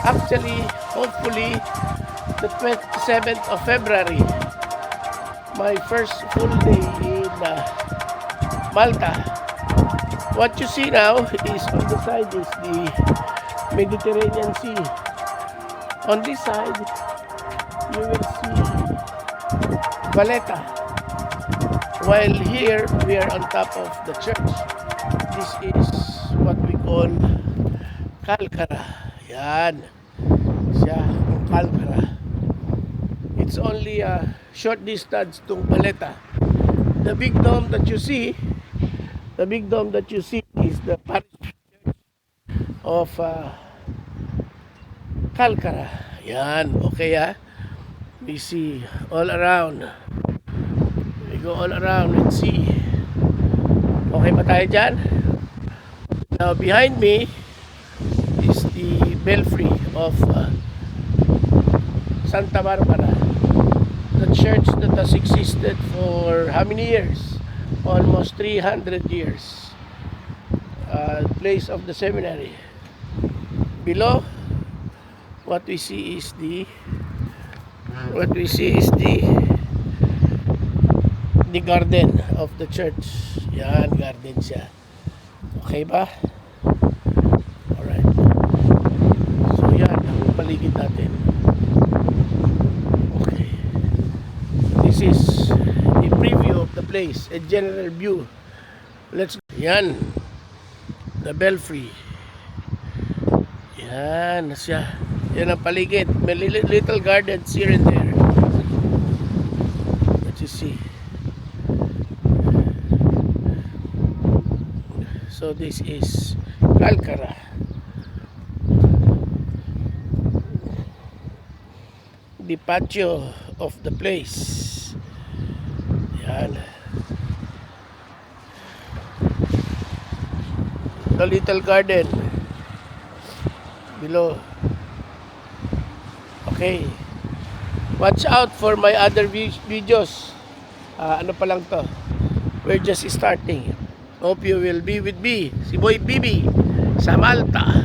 Actually, hopefully, the 27th of February, my first full day in Malta. What you see now is on the side is the Mediterranean Sea. On this side, you will see Valletta. While here, we are on top of the church. This is what we call Calcara. Yan. Siya, ang Calcara. It's only a short distance to Valletta. The big dome that you see is the parish church of Calcara. Yan, okay ah. We see all around. We go all around and see. Okay ba tayo dyan? Now behind me is the belfry of Santa Barbara. The church that has existed for how many years? Almost 300 years. Place of the seminary. Below, what we see is the garden of the church. Yan, garden siya. Okay ba? Alright. So yan, ang paligid natin. Okay. This is a preview of the place, a general view. Let's go. Yan. The belfry. Yan siya. Yan ang paligid. May little gardens here and there. What you see. So this is Calcara. The patio of the place. Yan. The little garden below. Okay. Watch out for my other videos. Ano pa lang to? We're just starting. Hope you will be with me, si Boy Bibi, sa Malta.